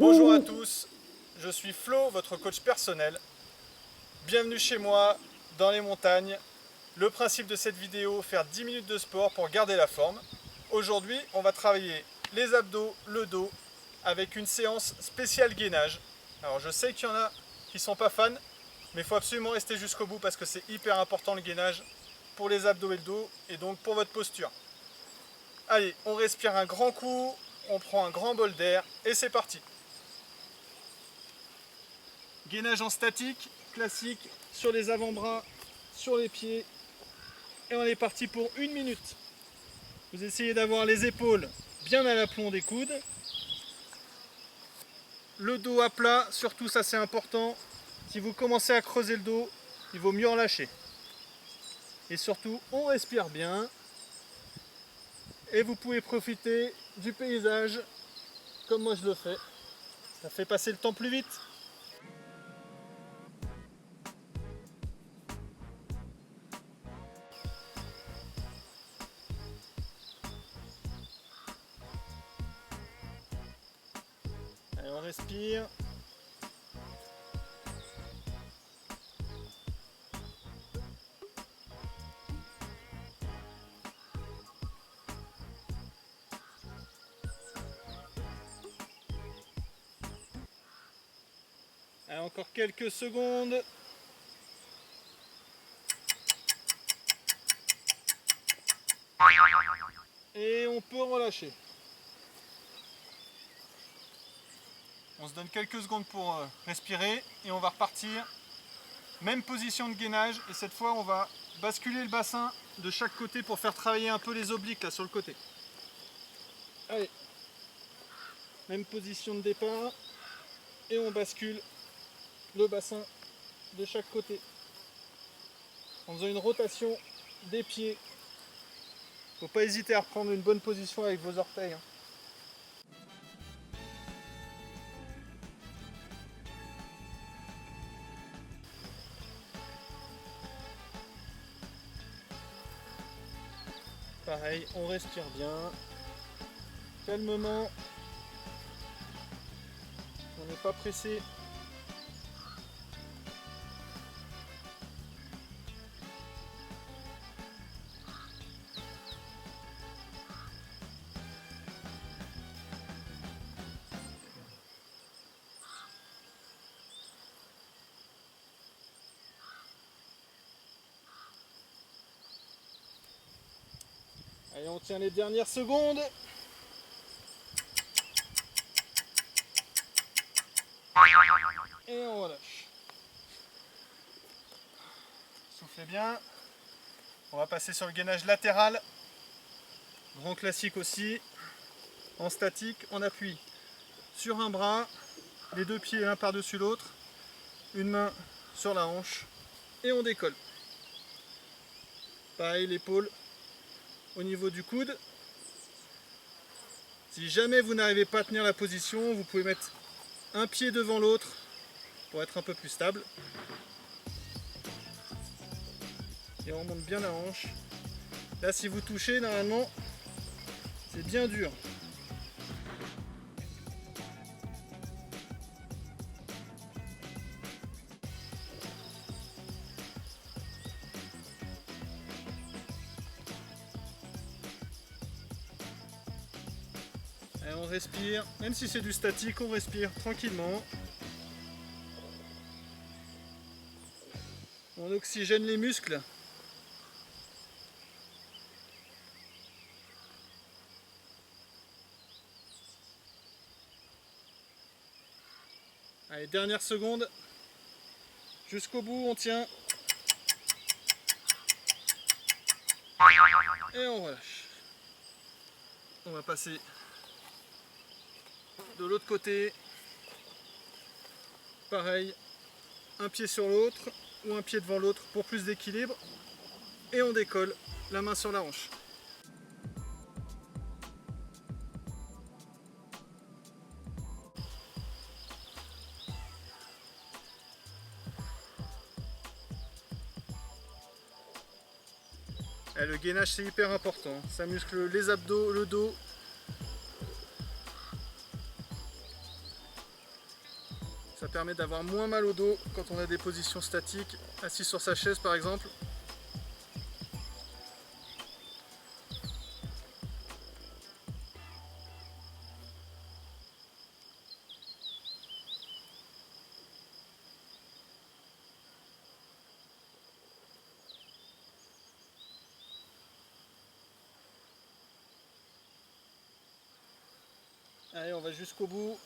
Bonjour à tous, je suis Flo, votre coach personnel. Bienvenue chez moi, dans les montagnes. Le principe de cette vidéo, faire 10 minutes de sport pour garder la forme. Aujourd'hui, on va travailler les abdos, le dos, avec une séance spéciale gainage. Alors je sais qu'il y en a qui ne sont pas fans, mais il faut absolument rester jusqu'au bout parce que c'est hyper important le gainage pour les abdos et le dos, et donc pour votre posture. Allez, on respire un grand coup, on prend un grand bol d'air, et c'est parti. Gainage en statique, classique, sur les avant-bras, sur les pieds. Et on est parti pour 1 minute. Vous essayez d'avoir les épaules bien à l'aplomb des coudes. Le dos à plat, surtout ça c'est important. Si vous commencez à creuser le dos, il vaut mieux en lâcher. Et surtout, on respire bien. Et vous pouvez profiter du paysage comme moi je le fais. Ça fait passer le temps plus vite. Allez, on respire. Allez, encore quelques secondes. Et on peut relâcher. On se donne quelques secondes pour respirer et on va repartir. Même position de gainage et cette fois on va basculer le bassin de chaque côté pour faire travailler un peu les obliques là sur le côté. Allez, même position de départ et on bascule le bassin de chaque côté en faisant une rotation des pieds. Faut pas hésiter à reprendre une bonne position avec vos orteils, hein. Pareil, on respire bien, calmement, on n'est pas pressé. Allez, on tient les dernières secondes. Et on relâche. Soufflez bien. On va passer sur le gainage latéral. Grand classique aussi. En statique, on appuie sur un bras, les deux pieds l'un par-dessus l'autre, une main sur la hanche et on décolle. Pareil, l'épaule au niveau du coude. Si jamais vous n'arrivez pas à tenir la position, vous pouvez mettre un pied devant l'autre pour être un peu plus stable. Et on remonte bien la hanche. Là, si vous touchez, normalement, c'est bien dur. Allez, on respire, même si c'est du statique, on respire tranquillement. On oxygène les muscles. Allez, dernière seconde. Jusqu'au bout, on tient. Et on relâche. On va passer de l'autre côté. Pareil, un pied sur l'autre ou un pied devant l'autre pour plus d'équilibre. Et on décolle, la main sur la hanche. Et le gainage c'est hyper important, ça muscle les abdos, le dos. permet d'avoir moins mal au dos quand on a des positions statiques, assis sur sa chaise par exemple. Allez, on va jusqu'au bout.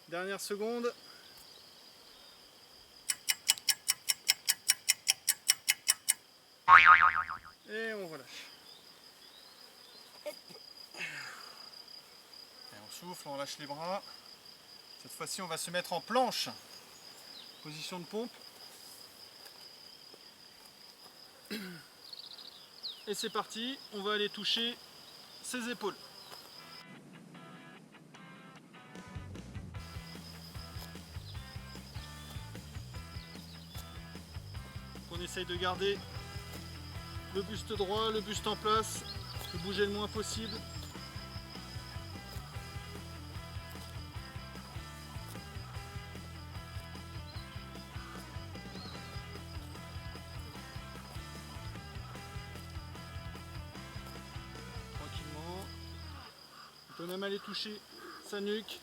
Dernière seconde. Et on relâche. Hop. Et on souffle, on lâche les bras. Cette fois-ci, on va se mettre en planche. Position de pompe. Et c'est parti, on va aller toucher ses épaules. On essaye de garder le buste droit, le buste en place, de bouger le moins possible. Tranquillement. On peut même aller toucher sa nuque.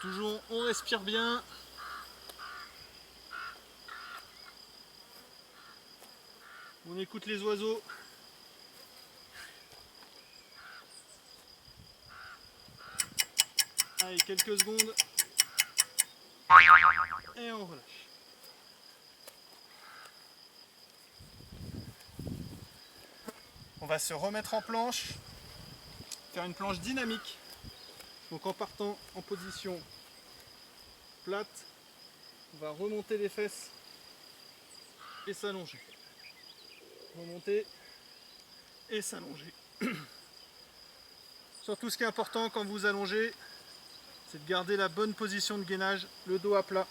Toujours, on respire bien. On écoute les oiseaux. Allez, quelques secondes. Et on relâche. On va se remettre en planche. Faire une planche dynamique. Donc en partant en position plate, on va remonter les fesses et s'allonger. Remonter et s'allonger. Surtout ce qui est important quand vous allongez, c'est de garder la bonne position de gainage, le dos à plat.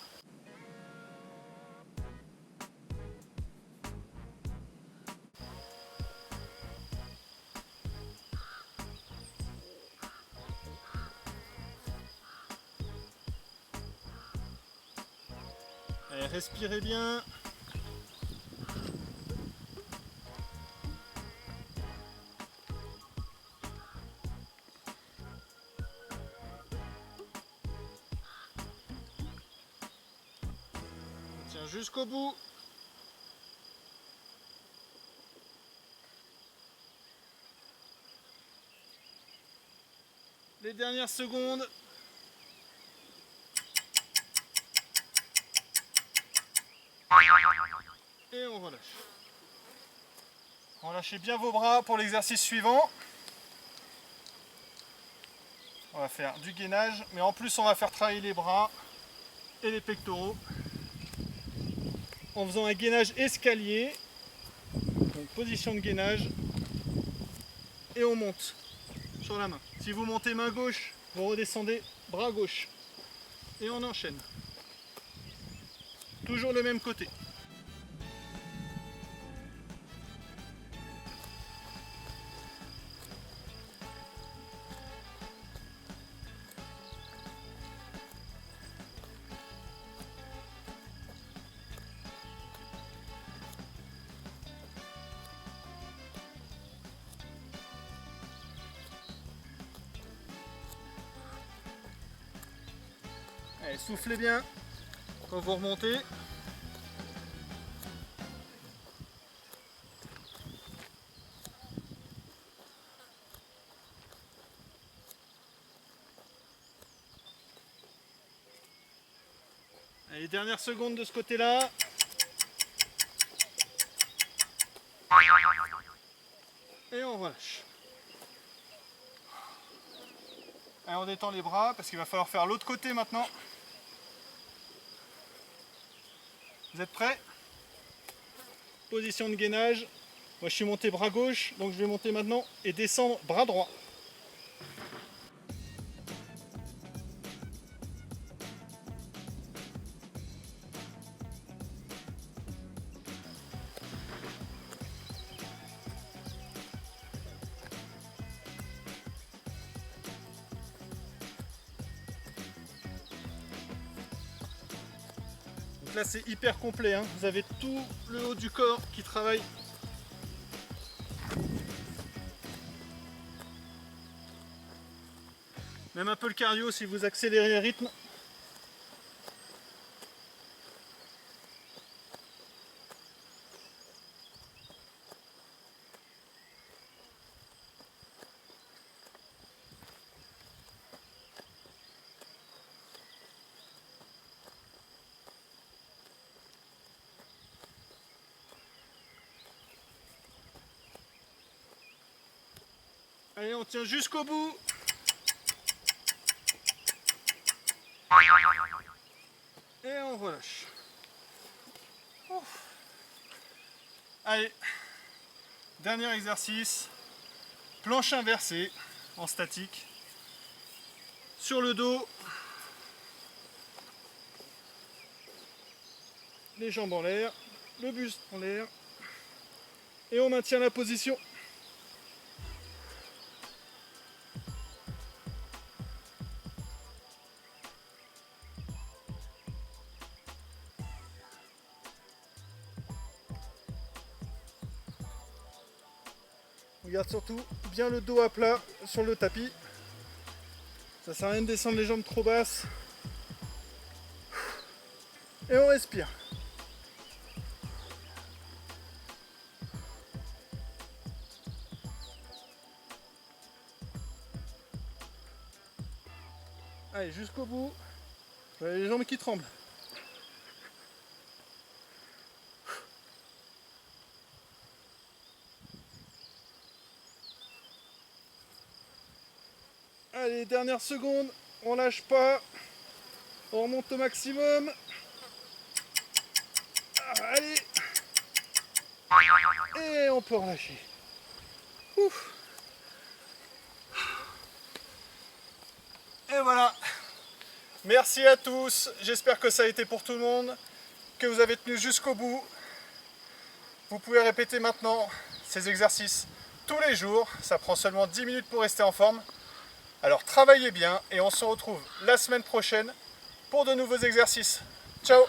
Allez, respirez bien. On tient jusqu'au bout. Les dernières secondes. Et on relâche. Relâchez bien vos bras pour l'exercice suivant. On va faire du gainage, mais en plus on va faire travailler les bras et les pectoraux en faisant un gainage escalier. Donc position de gainage et on monte sur la main. Si vous montez main gauche, vous redescendez bras gauche et on enchaîne. Toujours le même côté. Allez, soufflez bien quand vous remontez. Allez, dernière seconde de ce côté-là. Et on relâche. Allez, on détend les bras parce qu'il va falloir faire l'autre côté maintenant. Vous êtes prêts? Position de gainage. Moi je suis monté bras gauche, donc je vais monter maintenant et descendre bras droit. là c'est hyper complet, hein. Vous avez tout le haut du corps qui travaille. Même un peu le cardio si vous accélérez le rythme. Allez, on tient jusqu'au bout. Et on relâche. Ouf. Allez, dernier exercice. Planche inversée en statique. Sur le dos. Les jambes en l'air. Le buste en l'air. Et on maintient la position. On garde surtout bien le dos à plat sur le tapis. Ça sert à rien de descendre les jambes trop basses. Et on respire. Allez, jusqu'au bout. Vous avez les jambes qui tremblent. Allez, dernière seconde, on lâche pas, on remonte au maximum. Allez, et on peut relâcher. Ouf. Et voilà. Merci à tous, j'espère que ça a été pour tout le monde, que vous avez tenu jusqu'au bout. Vous pouvez répéter maintenant ces exercices tous les jours, ça prend seulement 10 minutes pour rester en forme. Alors travaillez bien et on se retrouve la semaine prochaine pour de nouveaux exercices. Ciao!